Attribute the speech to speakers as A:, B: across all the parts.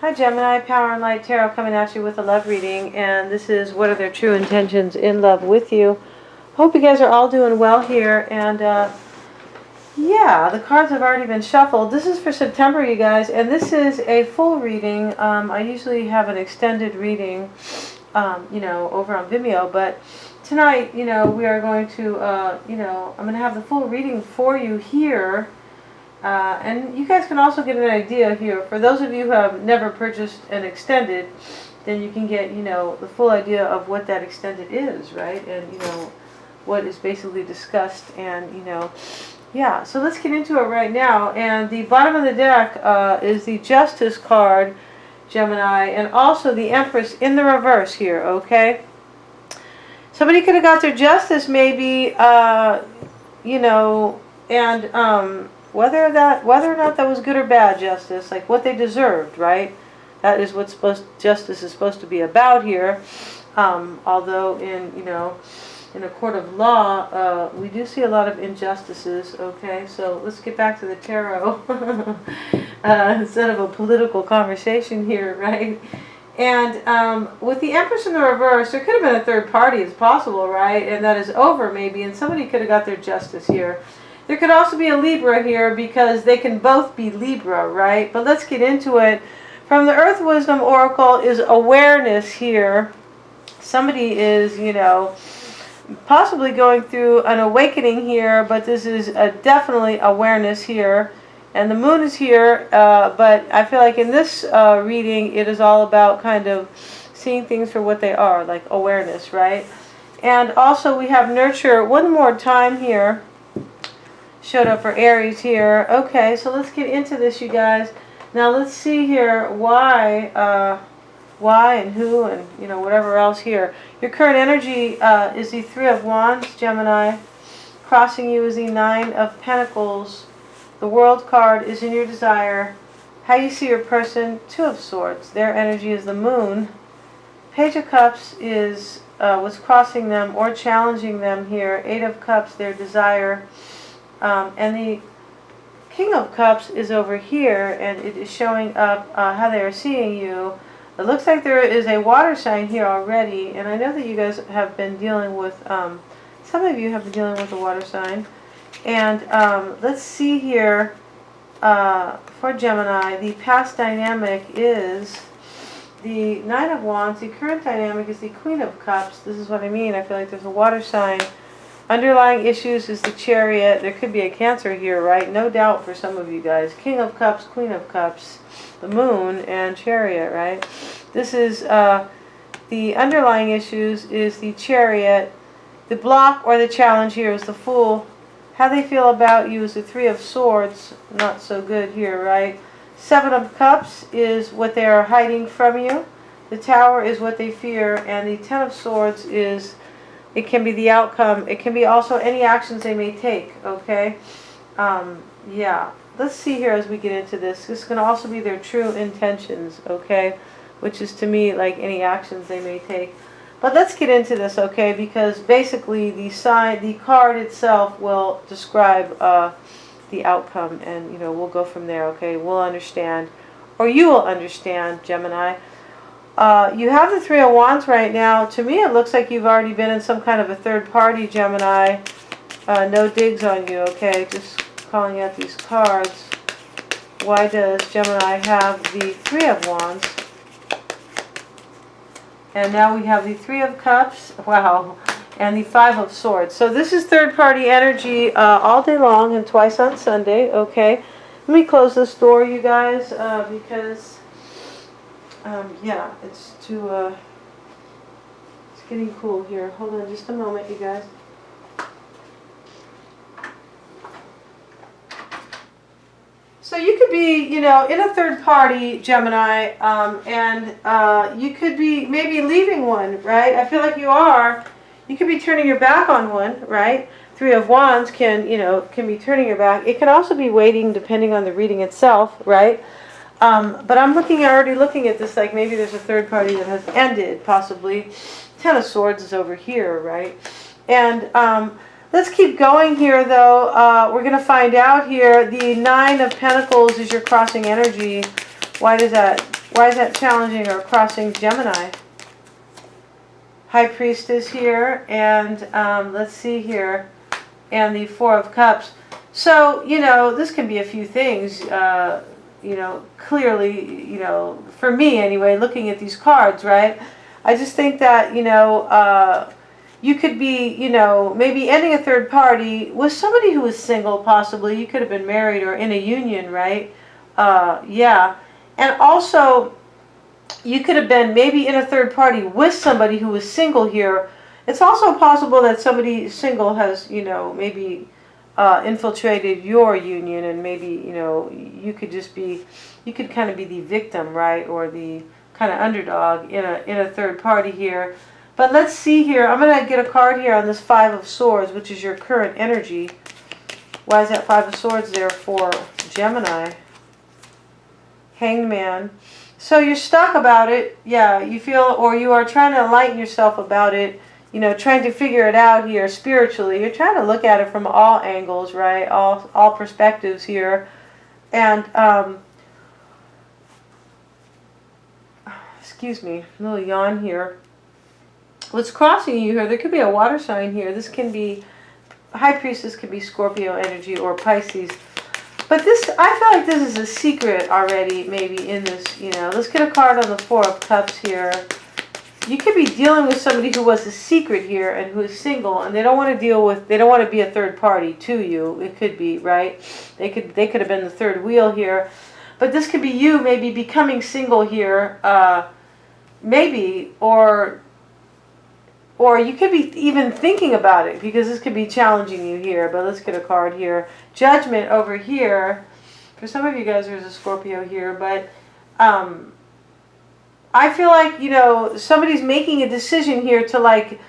A: Hi Gemini, Power and Light Tarot coming at you with a love reading, and this is what are their true intentions in love with you. Hope you guys are all doing well here, and yeah, the cards have already been shuffled. This is for September, you guys, and this is a full reading. I usually have an extended reading, over on Vimeo, but tonight, we are going to, I'm going to have the full reading for you here. And you guys can also get an idea here. For those of you who have never purchased an extended, then you can get, the full idea of what that extended is, right? And, what is basically discussed. And, yeah. So let's get into it right now. And the bottom of the deck is the Justice card, Gemini, and also the Empress in the reverse here, okay? Somebody could have got their justice maybe, and, whether or not that was good or bad justice, like what they deserved, right? That is what justice is supposed to be about here. Although in a court of law, we do see a lot of injustices. Okay, so let's get back to the tarot instead of a political conversation here, right? And with the Empress in the reverse, there could have been a third party. It's possible, right? And that is over maybe, and somebody could have got their justice here. There could also be a Libra here because they can both be Libra, right? But let's get into it. From the Earth Wisdom Oracle is awareness here. Somebody is, possibly going through an awakening here, but this is definitely awareness here. And the Moon is here, but I feel like in this reading, it is all about kind of seeing things for what they are, like awareness, right? And also we have nurture one more time here. Showed up for Aries here. Okay, so let's get into this, you guys. Now let's see here why and who and whatever else here. Your current energy is the Three of Wands, Gemini. Crossing you is the Nine of Pentacles. The World card is in your desire. How you see your person, Two of Swords. Their energy is the Moon. Page of Cups is what's crossing them or challenging them here. Eight of Cups, their desire. And the King of Cups is over here, and it is showing up how they are seeing you. It looks like there is a water sign here already, and I know that you guys have been dealing with, some of you have been dealing with a water sign. And let's see here, for Gemini, the past dynamic is the Nine of Wands. The current dynamic is the Queen of Cups. This is what I mean. I feel like there's a water sign. Underlying issues is the Chariot. There could be a Cancer here, right? No doubt for some of you guys. King of Cups, Queen of Cups, the Moon, and Chariot, right? This is the underlying issues is the Chariot. The block or the challenge here is the Fool. How they feel about you is the Three of Swords. Not so good here, right? Seven of Cups is what they are hiding from you. The Tower is what they fear. And the Ten of Swords is... it can be the outcome. It can be also any actions they may take, okay? Yeah. Let's see here as we get into this. This can also be their true intentions, okay? Which is to me like any actions they may take. But let's get into this, okay? Because basically the card itself will describe the outcome. And, we'll go from there, okay? We'll understand. Or you will understand, Gemini. You have the Three of Wands right now. To me, it looks like you've already been in some kind of a third party, Gemini. No digs on you, okay? Just calling out these cards. Why does Gemini have the Three of Wands? And now we have the Three of Cups. Wow. And the Five of Swords. So this is third party energy all day long and twice on Sunday, okay? Let me close this door, you guys, because... yeah, it's getting cool here. Hold on just a moment, you guys. So you could be, in a third party, Gemini, and you could be maybe leaving one, right? I feel like you are. You could be turning your back on one, right? Three of Wands can be turning your back. It can also be waiting depending on the reading itself, right? But I'm already looking at this like maybe there's a third party that has ended, possibly. Ten of Swords is over here, right? And let's keep going here, though. We're going to find out here. The Nine of Pentacles is your crossing energy. Why does that Why is that challenging or crossing Gemini? High Priestess here, and let's see here, and the Four of Cups. So, you know, this can be a few things, you know, clearly, you know, for me anyway, looking at these cards, right? I just think that, you know, you could be, you know, maybe ending a third party with somebody who is single, possibly. You could have been married or in a union, right? Yeah. And also, you could have been maybe in a third party with somebody who was single here. It's also possible that somebody single has, you know, maybe infiltrated your union, and maybe, you know, you could just be, you could kind of be the victim, right? Or the kind of underdog in a third party here. But let's see here. I'm going to get a card here on this Five of Swords, which is your current energy. Why is that Five of Swords there for Gemini? Hanged Man. So you're stuck about it. Yeah, you feel, or you are trying to enlighten yourself about it. You know, trying to figure it out here spiritually. You're trying to look at it from all angles, right? All perspectives here. And, excuse me, a little yawn here. What's crossing you here, there could be a water sign here. This can be, High Priestess could be Scorpio energy or Pisces. But this, I feel like this is a secret already, maybe in this, you know. Let's get a card on the Four of Cups here. You could be dealing with somebody who was a secret here and who is single, and they don't want to deal with, they don't want to be a third party to you. It could be, right? They could have been the third wheel here. But this could be you maybe becoming single here, maybe, or you could be even thinking about it, because this could be challenging you here. But let's get a card here. Judgment over here. For some of you guys, there's a Scorpio here. But I feel like, you know, somebody's making a decision here to, like,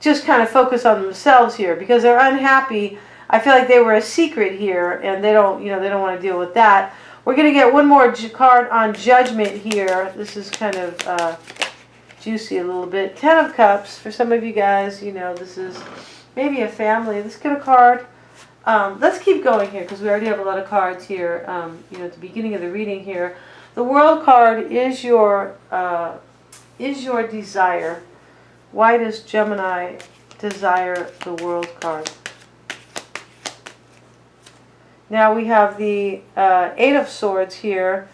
A: just kind of focus on themselves here, because they're unhappy. I feel like they were a secret here, and they don't, you know, they don't want to deal with that. We're going to get one more card on Judgment here. This is kind of juicy a little bit. Ten of Cups. For some of you guys, you know, this is maybe a family. Let's get a card. Let's keep going here, because we already have a lot of cards here, you know, at the beginning of the reading here. The World card is your desire. Why does Gemini desire the World card? Now we have the Eight of Swords here.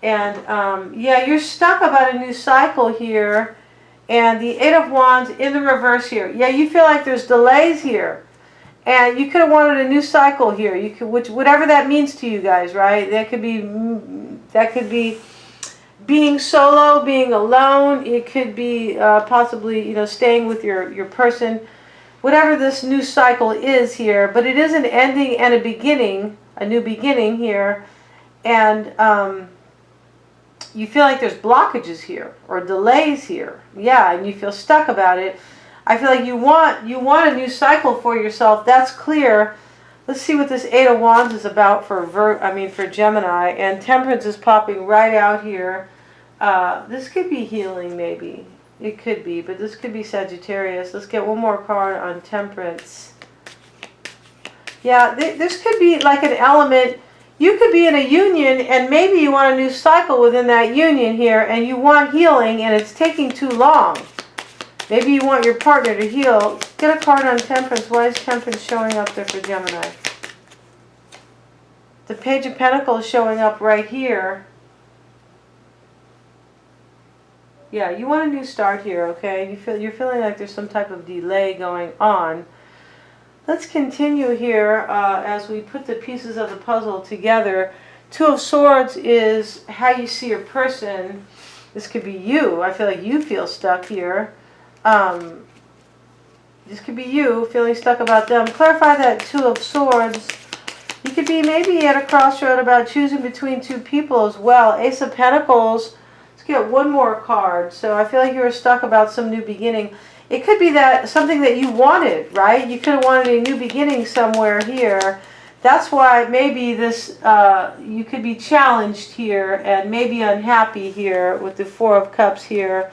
A: And yeah, you're stuck about a new cycle here. And the Eight of Wands in the reverse here. Yeah, you feel like there's delays here. And you could have wanted a new cycle here. You could, whatever that means to you guys, right? That could be being solo, being alone. It could be possibly, you know, staying with your person. Whatever this new cycle is here. But it is an ending and a beginning, a new beginning here. And you feel like there's blockages here or delays here. Yeah, and you feel stuck about it. I feel like you want a new cycle for yourself. That's clear. Let's see what this Eight of Wands is about for Gemini. And Temperance is popping right out here. This could be healing, maybe. It could be, but this could be Sagittarius. Let's get one more card on Temperance. Yeah, this could be like an element. You could be in a union, and maybe you want a new cycle within that union here, and you want healing, and it's taking too long. Maybe you want your partner to heal. Get a card on Temperance. Why is Temperance showing up there for Gemini? The Page of Pentacles showing up right here. Yeah, you want a new start here, okay? You're feeling like there's some type of delay going on. Let's continue here as we put the pieces of the puzzle together. Two of Swords is how you see your person. This could be you. I feel like you feel stuck here. This could be you feeling stuck about them. Clarify that Two of Swords. You could be maybe at a crossroad about choosing between two people as well. Ace of Pentacles. Let's get one more card. So I feel like you were stuck about some new beginning. It could be that something that you wanted, right? You could have wanted a new beginning somewhere here. That's why maybe this, you could be challenged here and maybe unhappy here with the Four of Cups here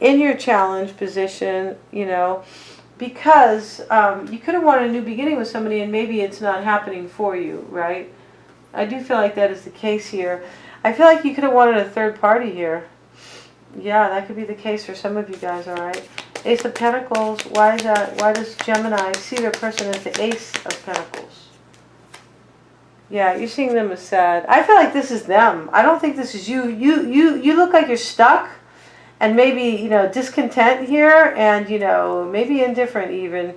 A: in your challenge position, you know, because you could have wanted a new beginning with somebody and maybe it's not happening for you, right? I do feel like that is the case here. I feel like you could have wanted a third party here. Yeah, that could be the case for some of you guys, all right? Ace of Pentacles, why is that? Why does Gemini see their person as the Ace of Pentacles? Yeah, you're seeing them as sad. I feel like this is them. I don't think this is you. You look like you're stuck and maybe, you know, discontent here and, you know, maybe indifferent even.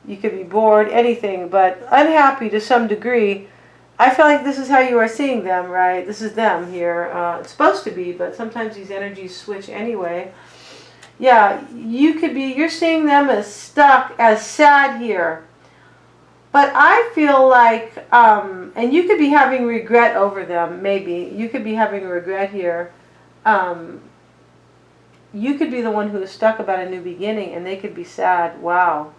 A: You could be bored, anything, but unhappy to some degree. I feel like this is how you are seeing them, right? This is them here. It's supposed to be, but sometimes these energies switch anyway. Yeah, you could be, you're seeing them as stuck, as sad here. But I feel like, and you could be having regret over them, maybe. You could be having regret here. You could be the one who is stuck about a new beginning, and they could be sad. Wow.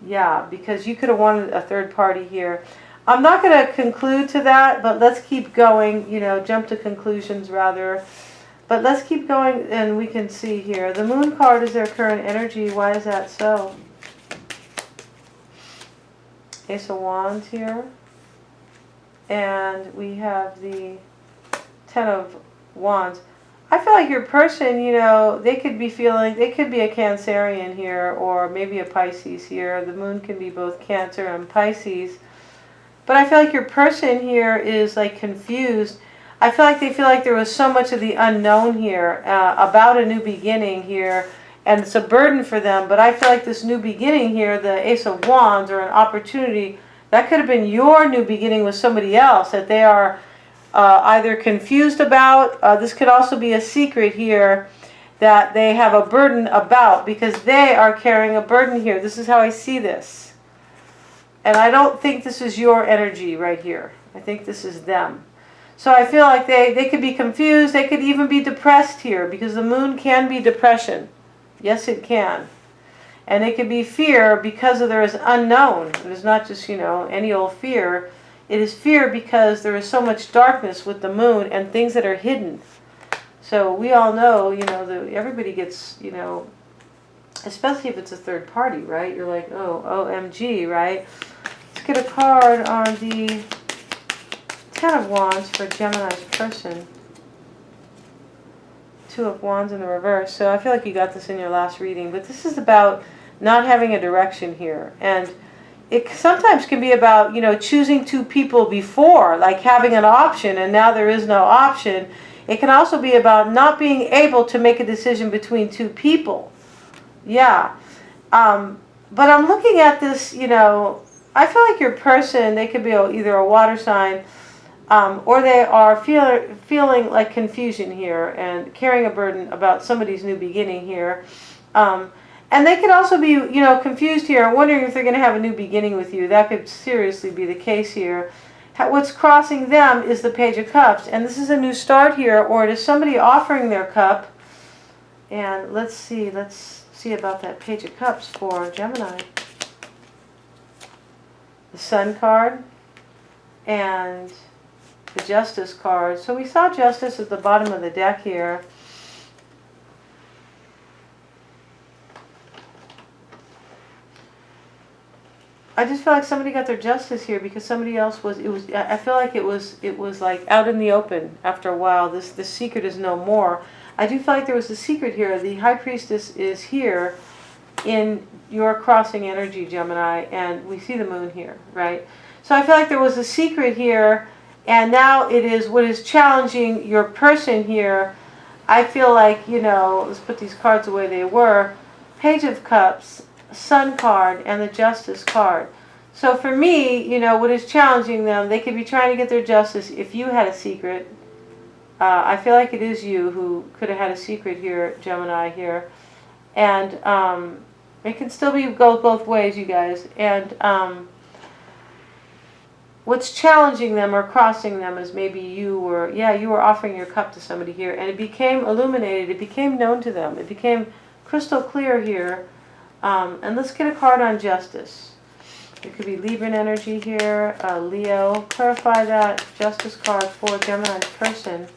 A: Yeah, because you could have wanted a third party here. I'm not going to conclude to that, but let's keep going, you know, jump to conclusions rather. But let's keep going and we can see here. The Moon card is their current energy. Why is that so? Ace of Wands here. And we have the Ten of Wands. I feel like your person, you know, they could be feeling, they could be a Cancerian here or maybe a Pisces here. The Moon can be both Cancer and Pisces. But I feel like your person here is like confused. I feel like they feel like there was so much of the unknown here about a new beginning here. And it's a burden for them. But I feel like this new beginning here, the Ace of Wands, or an opportunity, that could have been your new beginning with somebody else that they are either confused about. This could also be a secret here that they have a burden about because they are carrying a burden here. This is how I see this. And I don't think this is your energy right here. I think this is them. So I feel like they could be confused. They could even be depressed here because the Moon can be depression. Yes, it can. And it could be fear because of there is unknown. It is not just, you know, any old fear. It is fear because there is so much darkness with the Moon and things that are hidden. So we all know, you know, everybody gets, you know, especially if it's a third party, right? You're like, oh, OMG, right? Let's get a card on the Ten of Wands for Gemini's person. Two of Wands in the reverse. So I feel like you got this in your last reading. But this is about not having a direction here. And it sometimes can be about, you know, choosing two people before. Like having an option and now there is no option. It can also be about not being able to make a decision between two people. Yeah. But I'm looking at this, you know, I feel like your person, they could be either a water sign or they are feeling like confusion here and carrying a burden about somebody's new beginning here. And they could also be, you know, confused here, wondering if they're going to have a new beginning with you. That could seriously be the case here. What's crossing them is the Page of Cups. And this is a new start here, or it is somebody offering their cup. And let's see about that Page of Cups for Gemini. The Sun card and the Justice card. So we saw Justice at the bottom of the deck here. I just feel like somebody got their justice here because somebody else I feel like it was like out in the open after a while. This secret is no more. I do feel like there was a secret here. The High Priestess is here in your crossing energy, Gemini, and we see the Moon here, right? So I feel like there was a secret here, and now it is what is challenging your person here. I feel like, you know, let's put these cards the way they were. Page of Cups, Sun card, and the Justice card. So for me, you know, what is challenging them, they could be trying to get their justice if you had a secret. I feel like it is you who could have had a secret here, Gemini here. And it can still go both ways, you guys. And what's challenging them or crossing them is maybe you were offering your cup to somebody here, and it became illuminated, it became known to them, it became crystal clear here. And let's get a card on Justice. It could be Libran energy here, Leo. Clarify that Justice card for Gemini's person.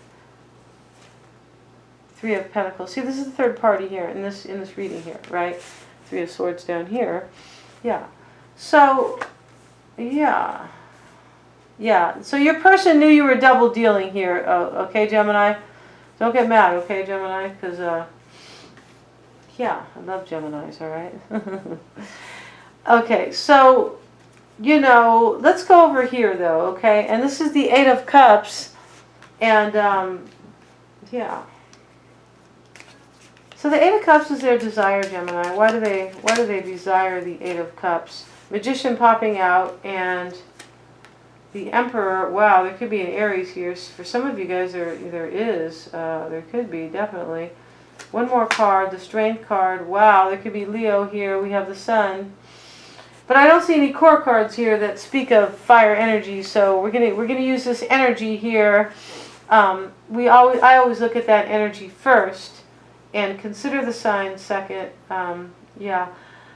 A: Three of Pentacles. See, this is the third party here in this reading here, right? Three of Swords down here. Yeah. So, yeah. Yeah, so your person knew you were double dealing here, okay, Gemini? Don't get mad, okay, Gemini? Because, yeah, I love Geminis, all right? Okay, so, you know, let's go over here, though, okay? And this is the Eight of Cups, and, yeah. So the Eight of Cups is their desire, Gemini. Why do they desire the Eight of Cups? Magician popping out, and the Emperor. Wow, there could be an Aries here. For some of you guys, there could be, definitely. One more card, the Strength card. Wow, there could be Leo here. We have the Sun. But I don't see any core cards here that speak of fire energy, so we're gonna use this energy here. I always look at that energy first and consider the sign second. Yeah,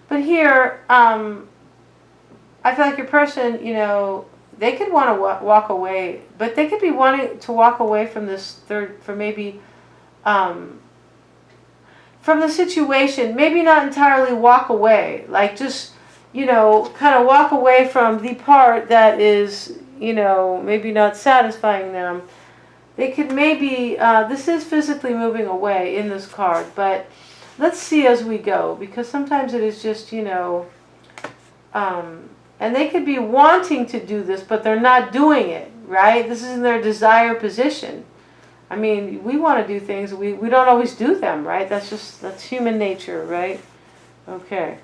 A: but here I feel like your person, you know, they could want to walk away, but they could be wanting to walk away from this from maybe from the situation. Maybe not entirely walk away, like just, you know, kind of walk away from the part that is, you know, maybe not satisfying them. They could maybe, this is physically moving away in this card, but let's see as we go, because sometimes it is just, you know, and they could be wanting to do this, but they're not doing it, right? This is in their desire position. I mean, we want to do things, we don't always do them, right? That's human nature, right? Okay.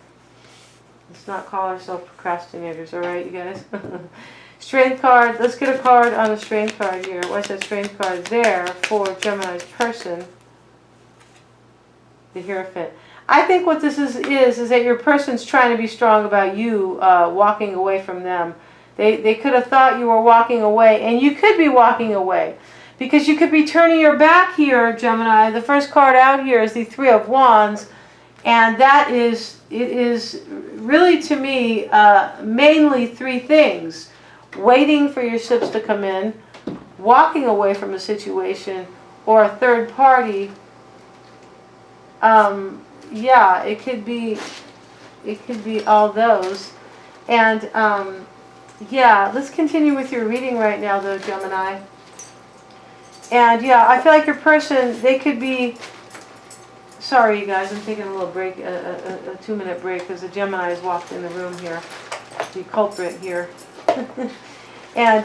A: Let's not call ourselves procrastinators, all right, you guys? Strength card. Let's get a card on the Strength card here. What's that Strength card there for Gemini's person? The Hierophant. I think what this is that your person's trying to be strong about you walking away from them. They could have thought you were walking away, and you could be walking away. Because you could be turning your back here, Gemini. The first card out here is the Three of Wands. And that is, it is really to me mainly three things. Waiting for your ships to come in, walking away from a situation, or a third party. Yeah, it could be all those. And yeah, let's continue with your reading right now though, Gemini. And yeah, I feel like your person, they could be, sorry you guys, I'm taking a little break, a 2-minute break because the Gemini has walked in the room here, the culprit here. And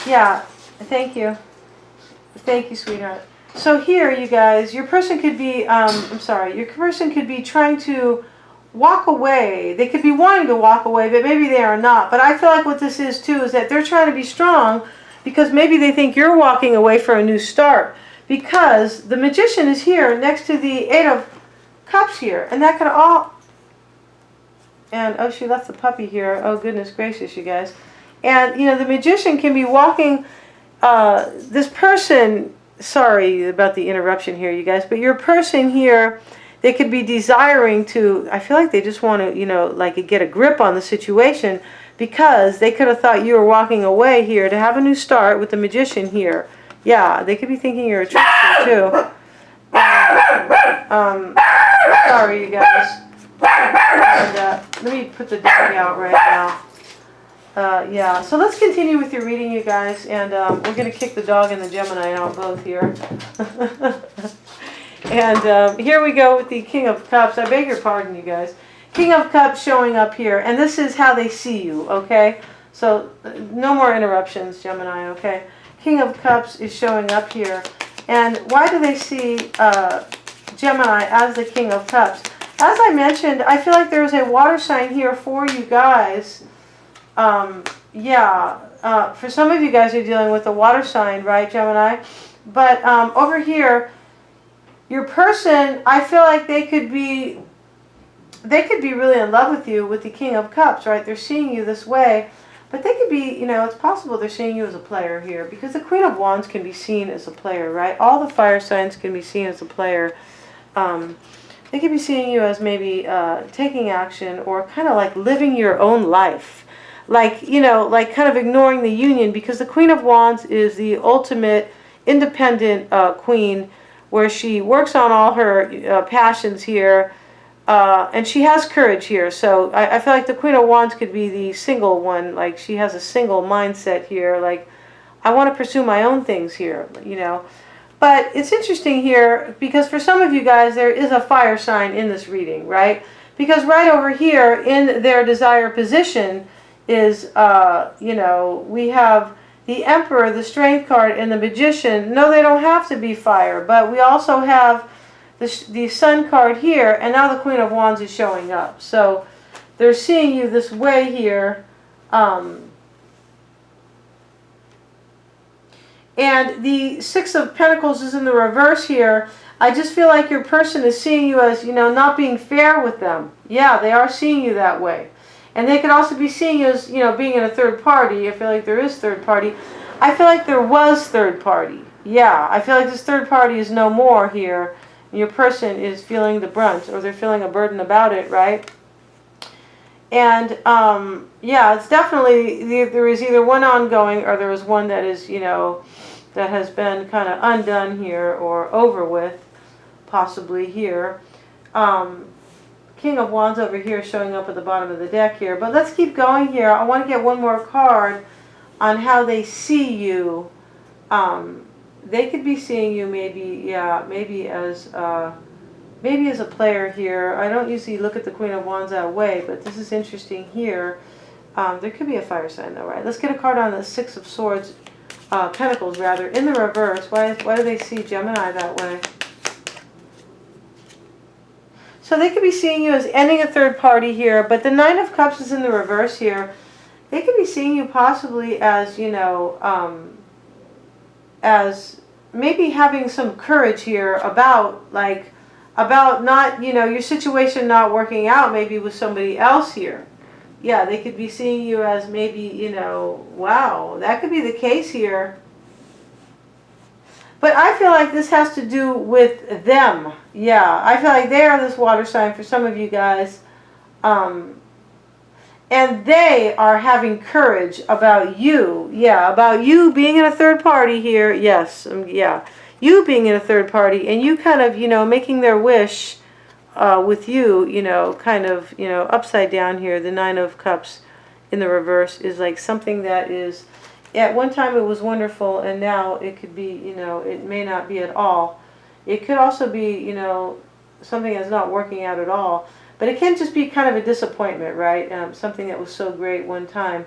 A: yeah, thank you, sweetheart. So here, you guys, your person could be, your person could be trying to walk away. They could be wanting to walk away, but maybe they are not. But I feel like what this is too is that they're trying to be strong because maybe they think you're walking away for a new start. Because the Magician is here next to the Eight of Cups here, and that could all. And oh, she left the puppy here. Oh goodness gracious, you guys. And you know, the Magician can be walking. This person. Sorry about the interruption here, you guys, but your person here, they could be desiring to, I feel like they just want to, you know, like get a grip on the situation because they could have thought you were walking away here to have a new start with the Magician here. Yeah, they could be thinking you're a trickster too. Sorry, you guys. And, let me put the dog out right now. Yeah, so let's continue with your reading, you guys, and we're going to kick the dog and the Gemini out both here. And here we go with the King of Cups. I beg your pardon, you guys. King of Cups showing up here, and this is how they see you, okay? So no more interruptions, Gemini, okay? King of Cups is showing up here, and why do they see Gemini as the King of Cups? As I mentioned, I feel like there's a water sign here for you guys. For some of you guys are dealing with a water sign, right, Gemini? But over here, your person, I feel like they could be really in love with you with the King of Cups, right? They're seeing you this way, but they could be, you know, it's possible they're seeing you as a player here because the Queen of Wands can be seen as a player, right? All the fire signs can be seen as a player. They could be seeing you as maybe taking action or kind of like living your own life. Like, you know, like kind of ignoring the union because the Queen of Wands is the ultimate independent queen where she works on all her passions here. And she has courage here. So I feel like the Queen of Wands could be the single one. Like she has a single mindset here. Like, I want to pursue my own things here, you know. But it's interesting here because for some of you guys, there is a fire sign in this reading, right? Because right over here in their desire position is, you know, we have the Emperor, the Strength card, and the Magician. No, they don't have to be fire, but we also have the Sun card here, and now the Queen of Wands is showing up. So they're seeing you this way here. And the Six of Pentacles is in the reverse here. I just feel like your person is seeing you as, you know, not being fair with them. Yeah, they are seeing you that way. And they could also be seeing you as, you know, being in a third party. I feel like there is third party. I feel like there was third party. Yeah, I feel like this third party is no more here. Your person is feeling the brunt, or they're feeling a burden about it, right? And, yeah, it's definitely, there is either one ongoing or there is one that is, you know, that has been kind of undone here or over with, possibly here. King of Wands over here showing up at the bottom of the deck here. But let's keep going here. I want to get one more card on how they see you. They could be seeing you maybe, yeah, maybe as a player here. I don't usually look at the Queen of Wands that way, but this is interesting here. There could be a fire sign though, right? Let's get a card on the Six of Swords, Pentacles rather, in the reverse. Why do they see Gemini that way? So they could be seeing you as ending a third party here, but the Nine of Cups is in the reverse here. They could be seeing you possibly as, you know, as maybe having some courage here about, like, about not, you know, your situation not working out maybe with somebody else here. Yeah, they could be seeing you as maybe, you know, wow, that could be the case here. But I feel like this has to do with them. Yeah, I feel like they are this water sign for some of you guys. And they are having courage about you. Yeah, about you being in a third party here. Yes, yeah. You being in a third party and you kind of, you know, making their wish with you, you know, kind of, you know, upside down here. The Nine of Cups in the reverse is like something that is, at one time it was wonderful and now it could be, you know, it may not be at all. It could also be, you know, something that's not working out at all. But it can just be kind of a disappointment, right? Something that was so great one time.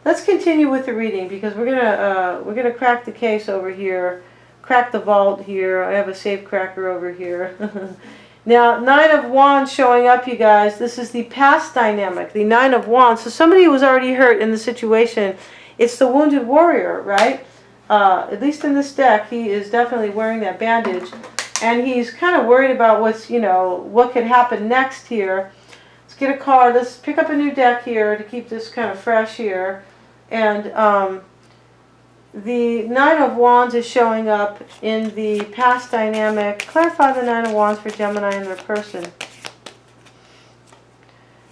A: Let's continue with the reading because we're gonna crack the case over here, crack the vault here. I have a safe cracker over here. Now, Nine of Wands showing up, you guys. This is the past dynamic, the Nine of Wands. So somebody was already hurt in the situation. It's the wounded warrior, right? At least in this deck, he is definitely wearing that bandage. And he's kind of worried about what's, you know, what could happen next here. Let's get a card. Let's pick up a new deck here to keep this kind of fresh here. And the Nine of Wands is showing up in the past dynamic. Clarify the Nine of Wands for Gemini and their person.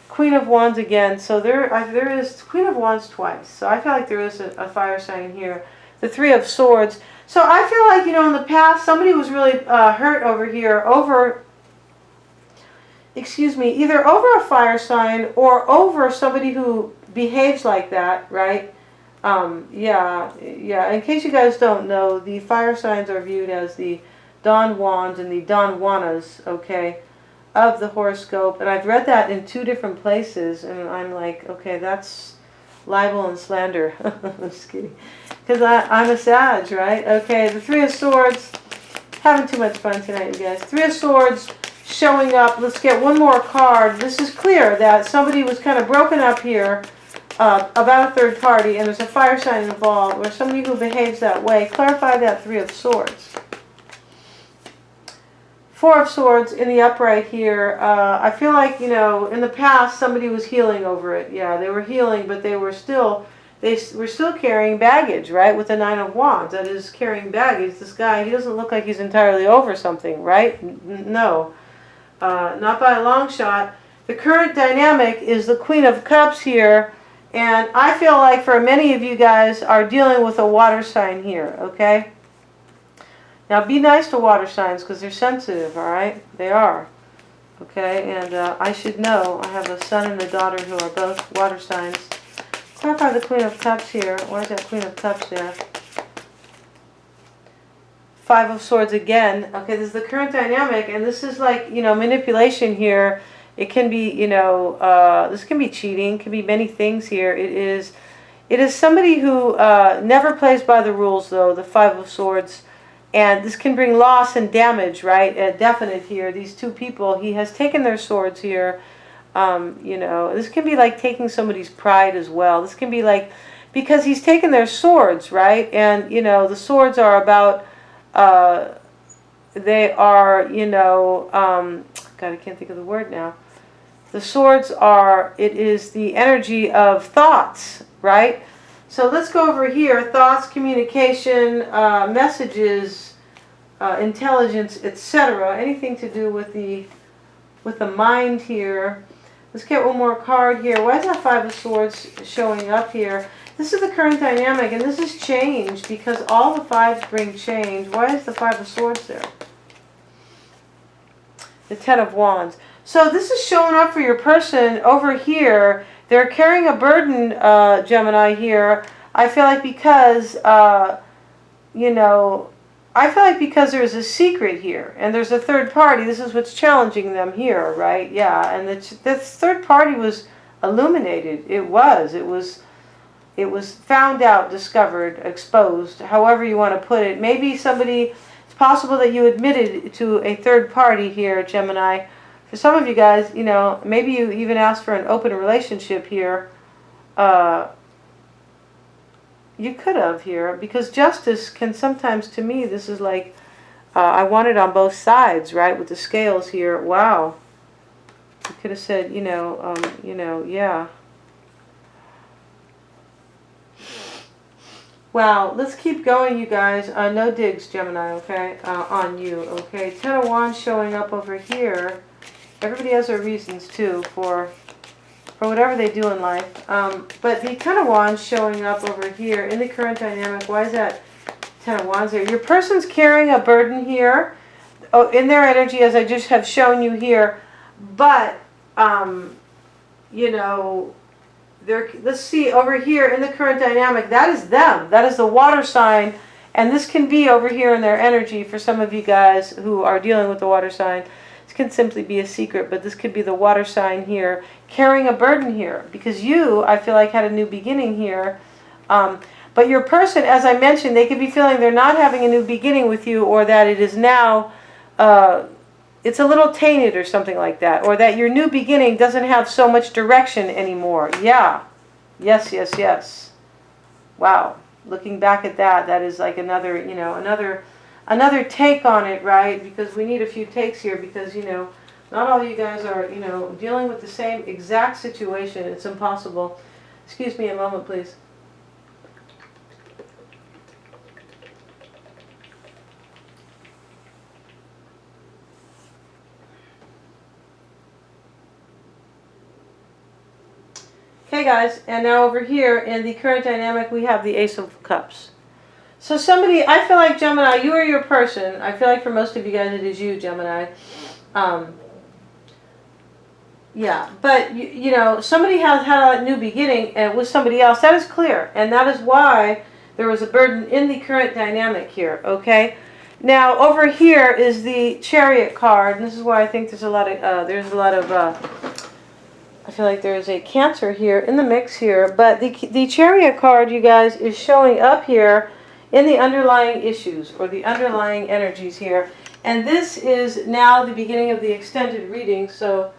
A: Queen of Wands again. So there is Queen of Wands twice. So I feel like there is a fire sign here. The Three of Swords. So I feel like, you know, in the past, somebody was really hurt over here over, excuse me, either over a fire sign or over somebody who behaves like that, right? Yeah. In case you guys don't know, the fire signs are viewed as the Don Juans and the Don Juanas, okay, of the horoscope. And I've read that in 2 different places, and I'm like, okay, that's libel and slander. I'm just kidding. Because I'm a Sag, right? Okay, the Three of Swords. Having too much fun tonight, you guys. Three of Swords showing up. Let's get one more card. This is clear that somebody was kind of broken up here about a third party, and there's a fire sign involved, or somebody who behaves that way. Clarify that Three of Swords. Four of Swords in the upright here. I feel like, you know, in the past somebody was healing over it. Yeah, they were healing, but they were still carrying baggage, right? With the Nine of Wands, that is carrying baggage. This guy, he doesn't look like he's entirely over something, right? No, not by a long shot. The current dynamic is the Queen of Cups here, and I feel like for many of you guys are dealing with a water sign here, okay? Now be nice to water signs because they're sensitive, all right? They are. Okay, and I should know. I have a son and a daughter who are both water signs. Clarify the Queen of Cups here. Why is that Queen of Cups there? Five of Swords again. Okay, this is the current dynamic, and this is like, manipulation here. It can be, this can be cheating, can be many things here. It is somebody who never plays by the rules, though, the Five of Swords. And this can bring loss and damage, right? Definite here. These two people, he has taken their swords here. This can be like taking somebody's pride as well. This can be like, because he's taken their swords, right? And, the swords are about, they are, God, I can't think of the word now. The swords are, it is the energy of thoughts, right? So let's go over here. Thoughts, communication, messages, intelligence, etc. Anything to do with the mind here. Let's get one more card here. Why is that Five of Swords showing up here? This is the current dynamic, and this is change, because all the fives bring change. Why is the Five of Swords there? The Ten of Wands. So this is showing up for your person over here. They're carrying a burden, Gemini, here. I feel like because, I feel like because there's a secret here, and there's a third party. This is what's challenging them here, right? Yeah, and this third party was illuminated. It was found out, discovered, exposed, however you want to put it. Maybe somebody, it's possible that you admitted to a third party here, Gemini. For some of you guys, maybe you even asked for an open relationship here. You could have here, because justice can sometimes, to me, this is like, I want it on both sides, right, with the scales here. Wow. You could have said, yeah. Wow, let's keep going, you guys. No digs, Gemini, okay, on you, okay. Ten of Wands showing up over here. Everybody has their reasons, too, for whatever they do in life. But the Ten of Wands showing up over here in the current dynamic. Why is that Ten of Wands there? Your person's carrying a burden here, in their energy, as I just have shown you here. But, let's see, over here in the current dynamic, that is them. That is the water sign. And this can be over here in their energy for some of you guys who are dealing with the water sign. Can simply be a secret, but this could be the water sign here carrying a burden here, because you, I feel like, had a new beginning here, but your person, as I mentioned, they could be feeling they're not having a new beginning with you, or that it is now it's a little tainted or something like that, or that your new beginning doesn't have so much direction anymore. Yeah, yes. Wow, looking back at that, that is like another another take on it, right? Because we need a few takes here, because, not all you guys are, dealing with the same exact situation. It's impossible. Excuse me a moment, please. Okay, guys, and now over here in the current dynamic, we have the Ace of Cups. So somebody, I feel like, Gemini, you are your person. I feel like for most of you guys it is you, Gemini. Yeah, but, somebody has had a new beginning with somebody else. That is clear. And that is why there was a burden in the current dynamic here, okay? Now, over here is the Chariot card. And this is why I think there's a lot of, I feel like there's a Cancer here in the mix here. But the Chariot card, you guys, is showing up here in the underlying issues, or the underlying energies here. And this is now the beginning of the extended reading. So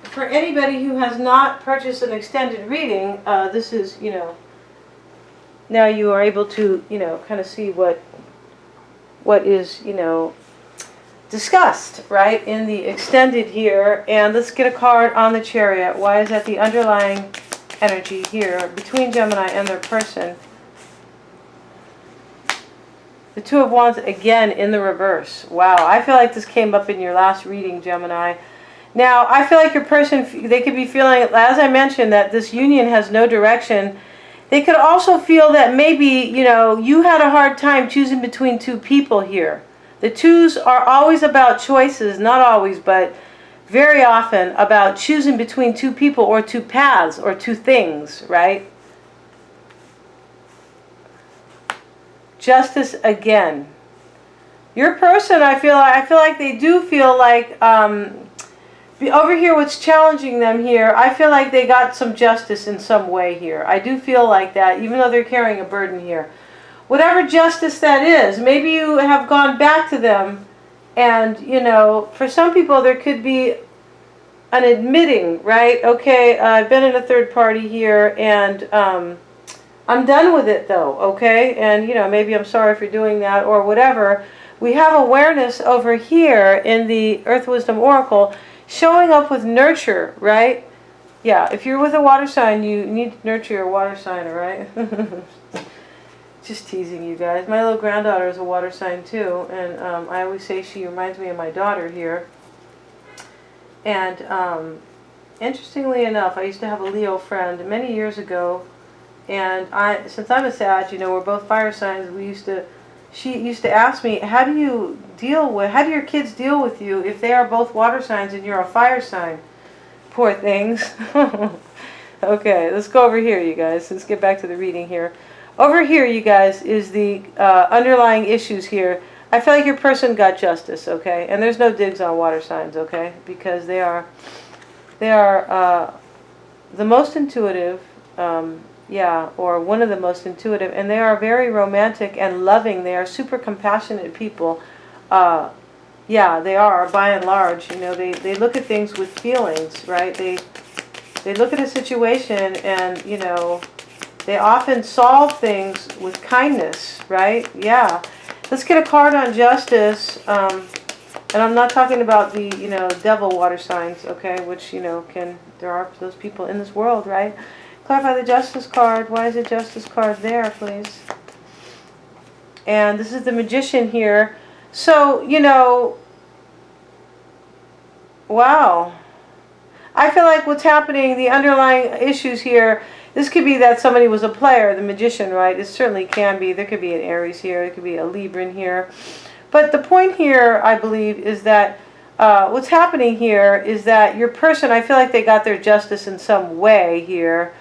A: for anybody who has not purchased an extended reading, this is, now you are able to, kind of see what is, discussed, right, in the extended here. And let's get a card on the Chariot. Why is that the underlying energy here between Gemini and their person? The Two of Wands again in the reverse. Wow, I feel like this came up in your last reading, Gemini. Now, I feel like your person, they could be feeling, as I mentioned, that this union has no direction. They could also feel that maybe, you had a hard time choosing between two people here. The twos are always about choices, not always, but very often about choosing between two people or two paths or two things, right? Justice again. Your person, I feel like they do feel like over here, what's challenging them here, I feel like they got some justice in some way here. I do feel like that, even though they're carrying a burden here. Whatever justice that is, maybe you have gone back to them, and, you know, for some people there could be an admitting, right? Okay, I've been in a third party here, and I'm done with it though, okay? And, you know, maybe I'm sorry for doing that or whatever. We have awareness over here in the Earth Wisdom Oracle showing up with nurture, right? Yeah, if you're with a water sign, you need to nurture your water sign, all right? Just teasing you guys. My little granddaughter is a water sign too, and I always say she reminds me of my daughter here. And interestingly enough, I used to have a Leo friend many years ago, and since I'm a Sag, you know, we're both fire signs. She used to ask me, how do your kids deal with you if they are both water signs and you're a fire sign? Poor things. Okay, let's go over here, you guys. Let's get back to the reading here. Over here, you guys, is the underlying issues here. I feel like your person got justice, okay? And there's no digs on water signs, okay? Because they are the most intuitive, or one of the most intuitive, and they are very romantic and loving. They are super compassionate people. They are, by and large. You know, they look at things with feelings, right? They look at a situation and, you know, they often solve things with kindness, right? Yeah. Let's get a card on justice. And I'm not talking about the, you know, devil water signs, okay? Which, you know, there are those people in this world, right? Clarify the justice card. Why is the justice card there, please? And this is the magician here. So, you know, wow. I feel like what's happening, the underlying issues here, this could be that somebody was a player, the magician, right? It certainly can be. There could be an Aries here. There could be a Libran here. But the point here, I believe, is that what's happening here is that your person, I feel like they got their justice in some way here.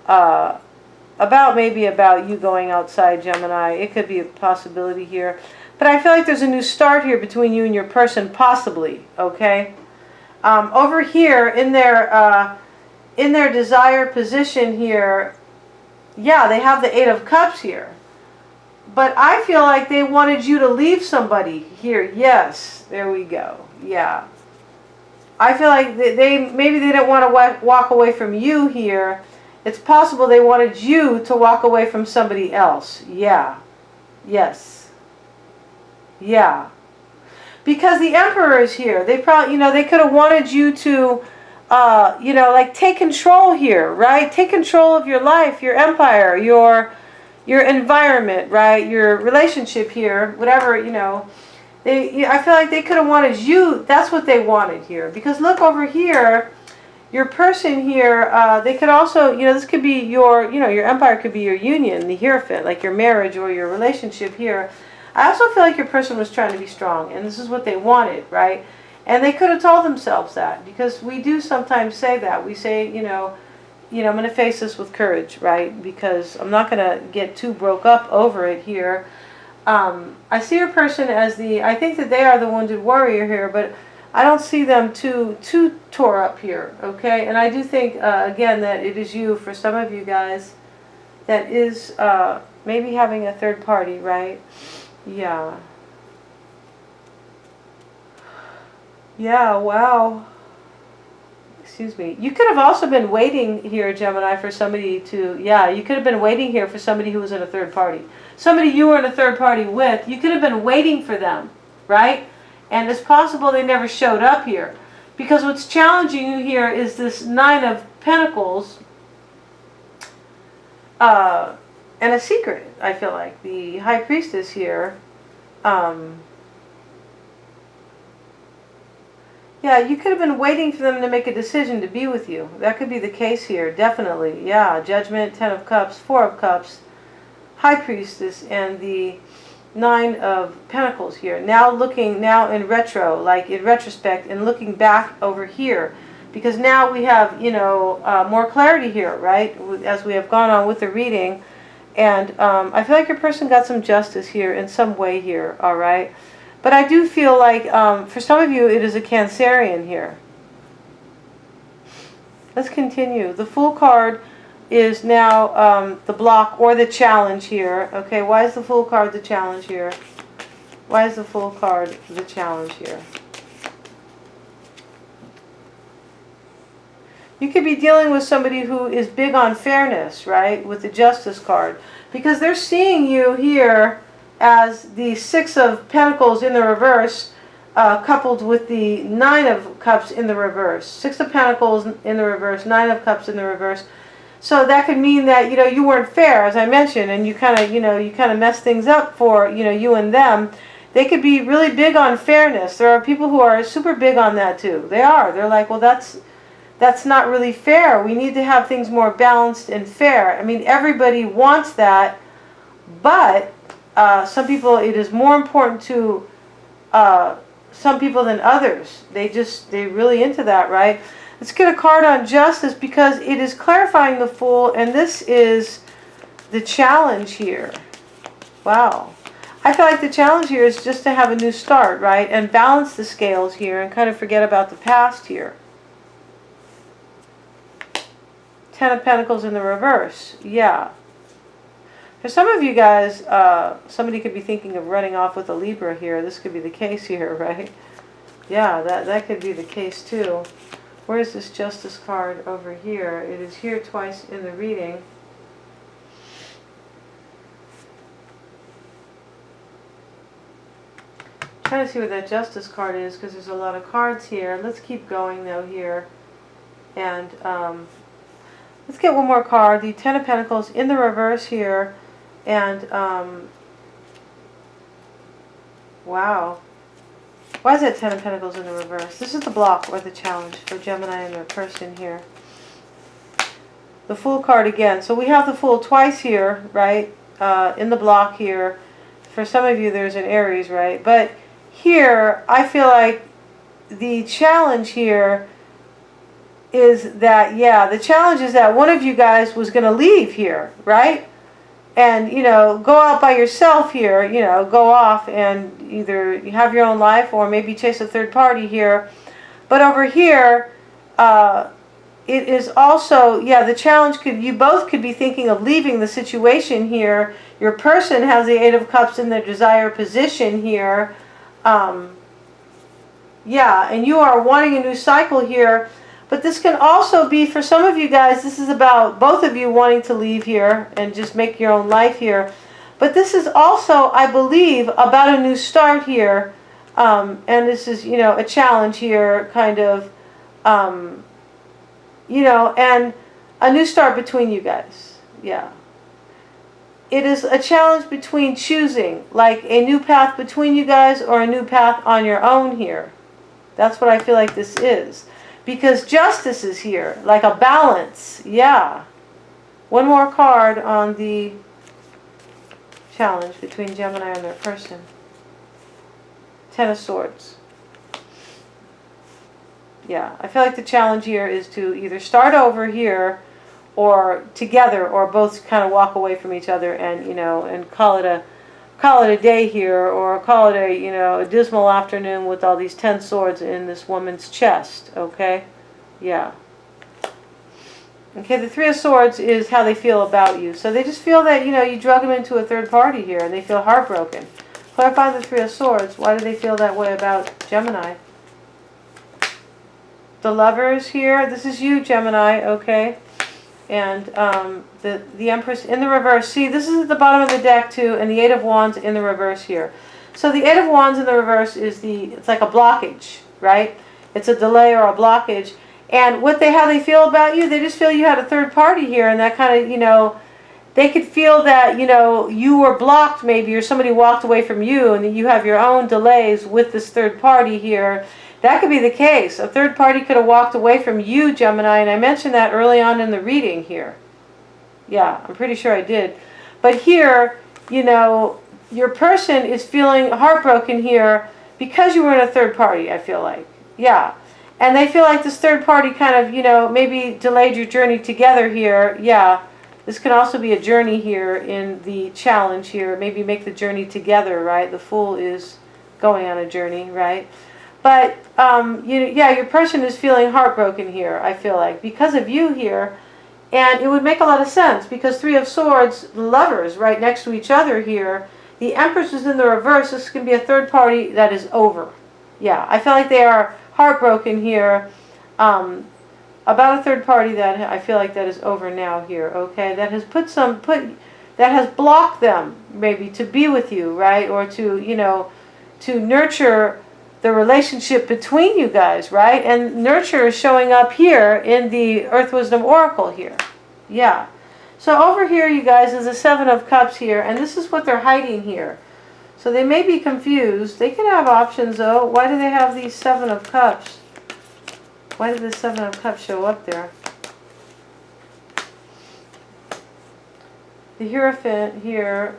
A: Maybe about you going outside, Gemini. It could be a possibility here. But I feel like there's a new start here between you and your person, possibly, okay? Over here, in their desired position here, yeah, they have the Eight of Cups here. But I feel like they wanted you to leave somebody here. Yes, there we go. Yeah. I feel like maybe they didn't want to walk away from you here. It's possible they wanted you to walk away from somebody else. Yeah. Yes. Yeah. Because the Emperor is here. They probably, you know, they could have wanted you to, you know, like take control here, right? Take control of your life, your empire, your environment, right? Your relationship here, whatever, you know. I feel like they could have wanted you. That's what they wanted here. Because look over here. Your person here, they could also, you know, this could be your, you know, your empire could be your union, the Hierophant, like your marriage or your relationship here. I also feel like your person was trying to be strong, and this is what they wanted, right? And they could have told themselves that, because we do sometimes say that. We say, you know, I'm going to face this with courage, right? Because I'm not going to get too broke up over it here. I see your person as I think that they are the wounded warrior here, but I don't see them too tore up here, okay? And I do think, again, that it is you, for some of you guys, that is maybe having a third party, right? Yeah. Yeah, wow. Excuse me. You could have also been waiting here, Gemini, for somebody to, you could have been waiting here for somebody who was in a third party. Somebody you were in a third party with, you could have been waiting for them, right? And it's possible they never showed up here. Because what's challenging you here is this Nine of Pentacles and a secret, I feel like. The High Priestess here. Yeah, you could have been waiting for them to make a decision to be with you. That could be the case here, definitely. Yeah, Judgment, Ten of Cups, Four of Cups, High Priestess, and the Nine of Pentacles here. Now looking, now in retro, like in retrospect, and looking back over here. Because now we have, you know, more clarity here, right? As we have gone on with the reading. And I feel like your person got some justice here in some way here, all right? But I do feel like, for some of you, it is a Cancerian here. Let's continue. The Fool card is now the block or the challenge here. Okay, why is the Fool card the challenge here? Why is the Fool card the challenge here? You could be dealing with somebody who is big on fairness, right? With the Justice card. Because they're seeing you here as the Six of Pentacles in the reverse, coupled with the Nine of Cups in the reverse. Six of Pentacles in the reverse, Nine of Cups in the reverse. So that could mean that, you know, you weren't fair, as I mentioned, and you kind of, you know, you kind of messed things up for, you know, you and them. They could be really big on fairness. There are people who are super big on that too. They are. They're like, well, that's not really fair. We need to have things more balanced and fair. I mean, everybody wants that, but some people, it is more important to some people than others. They're really into that, right? Let's get a card on Justice, because it is clarifying the Fool, and this is the challenge here. Wow. I feel like the challenge here is just to have a new start, right? And balance the scales here and kind of forget about the past here. Ten of Pentacles in the reverse. Yeah. For some of you guys, somebody could be thinking of running off with a Libra here. This could be the case here, right? Yeah, that could be the case too. Where is this Justice card over here? It is here twice in the reading. I'm trying to see where that Justice card is, because there's a lot of cards here. Let's keep going though here. And let's get one more card. The Ten of Pentacles in the reverse here. And wow. Why is that Ten of Pentacles in the reverse? This is the block or the challenge for Gemini and their person here. The Fool card again. So we have the Fool twice here, right? In the block here. For some of you, there's an Aries, right? But here, I feel like the challenge here is that, yeah, the challenge is that one of you guys was going to leave here, right? And, you know, go out by yourself here, you know, go off and either you have your own life or maybe chase a third party here. But over here, it is also, yeah, the challenge could, you both could be thinking of leaving the situation here. Your person has the Eight of Cups in their desire position here. Yeah, and you are wanting a new cycle here. But this can also be, for some of you guys, this is about both of you wanting to leave here and just make your own life here. But this is also, I believe, about a new start here. And this is, you know, a challenge here, kind of, you know, and a new start between you guys. Yeah. It is a challenge between choosing, like a new path between you guys or a new path on your own here. That's what I feel like this is. Because Justice is here, like a balance. Yeah. One more card on the challenge between Gemini and their person. Ten of Swords. Yeah, I feel like the challenge here is to either start over here or together, or both kind of walk away from each other and, you know, and call it a day here, or call it a, you know, a dismal afternoon with all these 10 swords in this woman's chest, okay? Yeah. Okay, the Three of Swords is how they feel about you. So they just feel that, you know, you drug them into a third party here and they feel heartbroken. Clarify the Three of Swords. Why do they feel that way about Gemini? The Lovers here. This is you, Gemini, okay? And the Empress in the reverse. See, this is at the bottom of the deck too, and the Eight of Wands in the reverse here. So the Eight of Wands in the reverse is it's like a blockage, right? It's a delay or a blockage. And how they feel about you, they just feel you had a third party here, and that kind of, you know, they could feel that, you know, you were blocked maybe, or somebody walked away from you, and that you have your own delays with this third party here. That could be the case. A third party could have walked away from you, Gemini, and I mentioned that early on in the reading here. Yeah, I'm pretty sure I did. But here, you know, your person is feeling heartbroken here because you were in a third party, I feel like. Yeah. And they feel like this third party kind of, maybe delayed your journey together here. Yeah. This can also be a journey here in the challenge here. Maybe make the journey together, right? The Fool is going on a journey, right? But, your person is feeling heartbroken here, I feel like, because of you here. And it would make a lot of sense because Three of Swords, lovers, right next to each other here. The Empress is in the reverse. This can be a third party that is over. Yeah, I feel like they are heartbroken here about a third party that I feel like that is over now here, okay? That has that has blocked them maybe to be with you, right? Or to nurture the relationship between you guys, right? And nurture is showing up here in the Earth Wisdom Oracle here. Yeah. So over here, you guys, is a Seven of Cups here, and this is what they're hiding here. So they may be confused. They can have options, though. Why do they have these Seven of Cups? Why did the Seven of Cups show up there? The Hierophant here.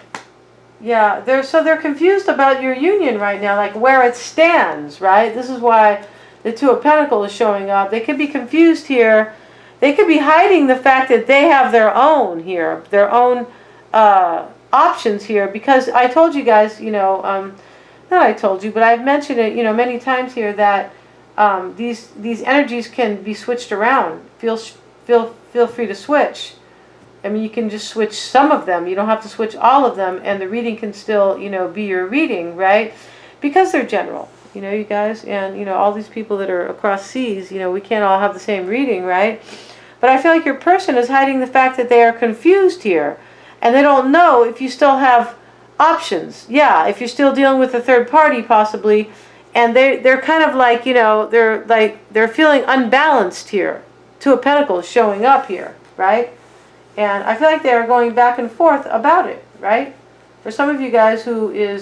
A: Yeah, they're confused about your union right now, like where it stands, right? This is why the Two of Pentacles is showing up. They could be confused here. They could be hiding the fact that they have their own here, their own options here, because I told you guys, not I told you, but I've mentioned it, many times here that these energies can be switched around. Feel free to switch. I mean, you can just switch some of them. You don't have to switch all of them, and the reading can still, be your reading, right? Because they're general, you guys, and, all these people that are across seas, we can't all have the same reading, right? But I feel like your person is hiding the fact that they are confused here, and they don't know if you still have options. Yeah, if you're still dealing with a third party, possibly, and they're kind of like, they're feeling unbalanced here. Two of Pentacles showing up here, right? And I feel like they are going back and forth about it, right? For some of you guys who you're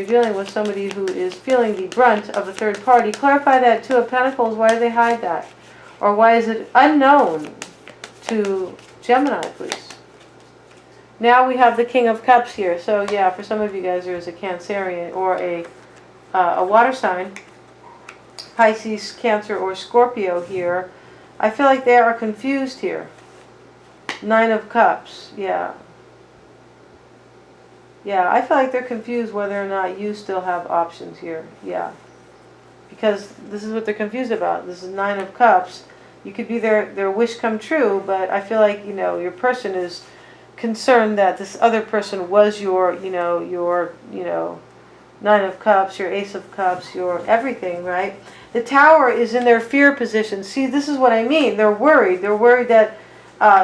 A: dealing with somebody who is feeling the brunt of a third party, clarify that Two of Pentacles. Why do they hide that? Or why is it unknown to Gemini, please? Now we have the King of Cups here. So yeah, for some of you guys, there is a Cancerian or a water sign, Pisces, Cancer, or Scorpio here. I feel like they are confused here. Nine of Cups, yeah. Yeah, I feel like they're confused whether or not you still have options here, yeah. Because this is what they're confused about. This is Nine of Cups. You could be their wish come true, but I feel like, your person is concerned that this other person was your Nine of Cups, your Ace of Cups, your everything, right? The Tower is in their fear position. See, this is what I mean. They're worried. They're worried that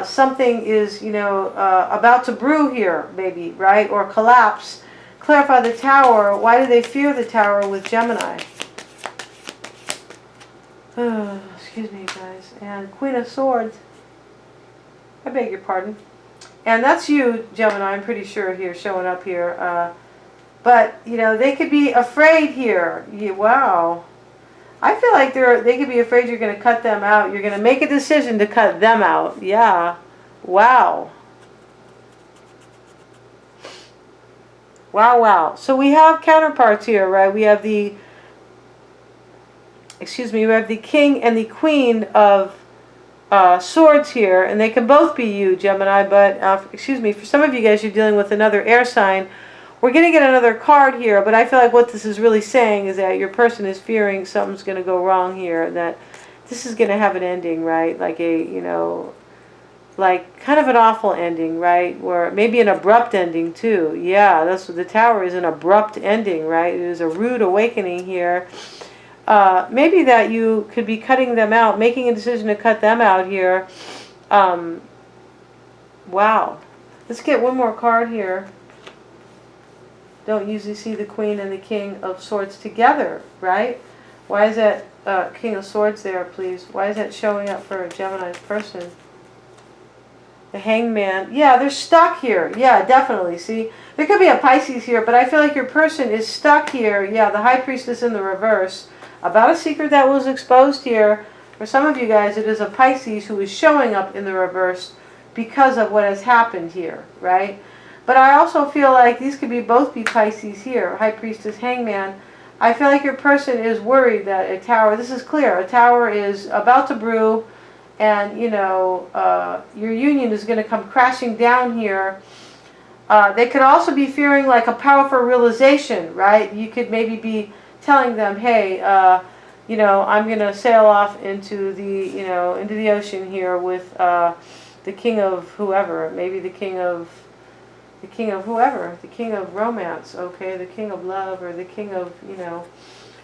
A: something is, about to brew here, maybe, right? Or collapse. Clarify the Tower. Why do they fear the Tower with Gemini? Excuse me, guys. And Queen of Swords. I beg your pardon. And that's you, Gemini, I'm pretty sure here, showing up here. But, they could be afraid here. Yeah, wow. I feel like they could be afraid you're going to cut them out. You're going to make a decision to cut them out. Yeah. Wow. Wow, wow. So we have counterparts here, right? We have we have the King and the Queen of Swords here, and they can both be you, Gemini, but, for some of you guys, you're dealing with another air sign. We're going to get another card here, but I feel like what this is really saying is that your person is fearing something's going to go wrong here, that this is going to have an ending, right? Like like kind of an awful ending, right? Or maybe an abrupt ending too. Yeah, that's what the Tower is, an abrupt ending, right? It is a rude awakening here. Maybe that you could be cutting them out, making a decision to cut them out here. Wow. Let's get one more card here. Don't usually see the Queen and the King of Swords together, right? Why is that King of Swords there, please? Why is that showing up for a Gemini person? The Hangman. Yeah, they're stuck here. Yeah, definitely. See, there could be a Pisces here, but I feel like your person is stuck here. Yeah, the High Priestess in the reverse. About a secret that was exposed here. For some of you guys, it is a Pisces who is showing up in the reverse because of what has happened here, right? But I also feel like these could be both be Pisces here, High Priestess, Hangman. I feel like your person is worried that a tower, this is clear, a tower is about to brew, and your union is going to come crashing down here. They could also be fearing like a powerful realization, right? You could maybe be telling them, hey, I'm going to sail off into the ocean here with the king of whoever, maybe the king of whoever, the king of romance, okay, the king of love, or the king of,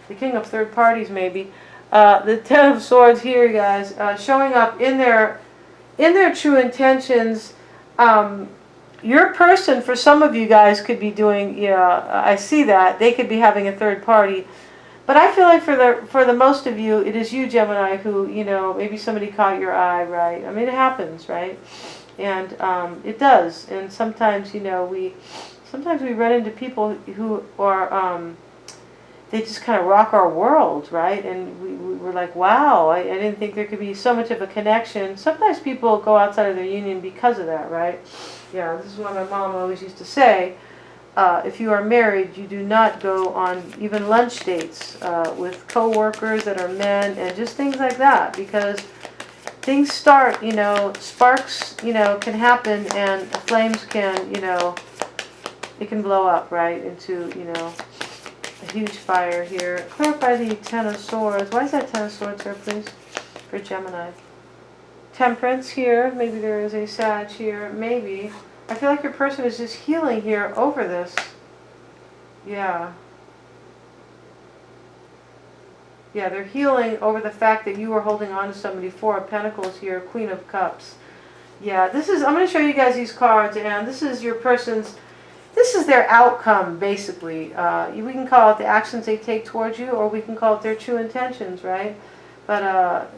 A: the king of third parties maybe. The Ten of Swords here, guys, showing up in their true intentions. Your person, for some of you guys, could be doing, I see that, they could be having a third party. But I feel like for the most of you, it is you, Gemini, who, maybe somebody caught your eye, right? I mean, it happens, right? And it does. And sometimes, we run into people who are, they just kind of rock our world, right? And we're like, wow, I didn't think there could be so much of a connection. Sometimes people go outside of their union because of that, right? Yeah, this is what my mom always used to say. If you are married, you do not go on even lunch dates with co-workers that are men and just things like that, because things start, sparks, can happen, and flames can, it can blow up, right, into, a huge fire here. Clarify the Ten of Swords. Why is that Ten of Swords here, please, for Gemini? Temperance here. Maybe there is a Sag here. Maybe. I feel like your person is just healing here over this. Yeah. Yeah, they're healing over the fact that you are holding on to somebody. Four of Pentacles here, Queen of Cups. Yeah, I'm going to show you guys these cards, and this is your person's, this is their outcome, basically. We can call it the actions they take towards you, or we can call it their true intentions, right? But,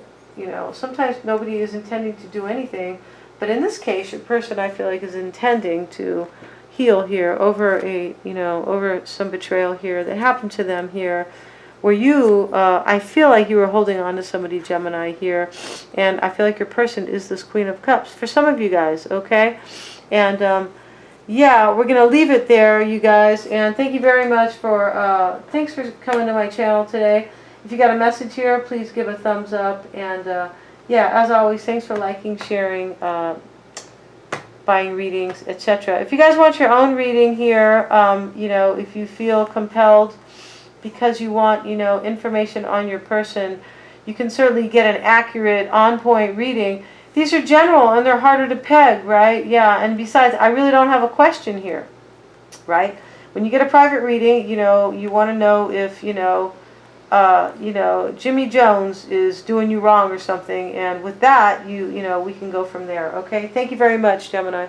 A: sometimes nobody is intending to do anything. But in this case, your person, I feel like, is intending to heal here over over some betrayal here that happened to them here, where you, I feel like you were holding on to somebody, Gemini, here, and I feel like your person is this Queen of Cups, for some of you guys, okay? And, yeah, we're going to leave it there, you guys, and thank you very much for, thanks for coming to my channel today. If you got a message here, please give a thumbs up, and, yeah, as always, thanks for liking, sharing, buying readings, etc. If you guys want your own reading here, if you feel compelled because you want, information on your person, you can certainly get an accurate, on-point reading. These are general and they're harder to peg, right? Yeah, and besides, I really don't have a question here, right? When you get a private reading, you want to know if, Jimmy Jones is doing you wrong or something, and with that, we can go from there, okay? Thank you very much, Gemini.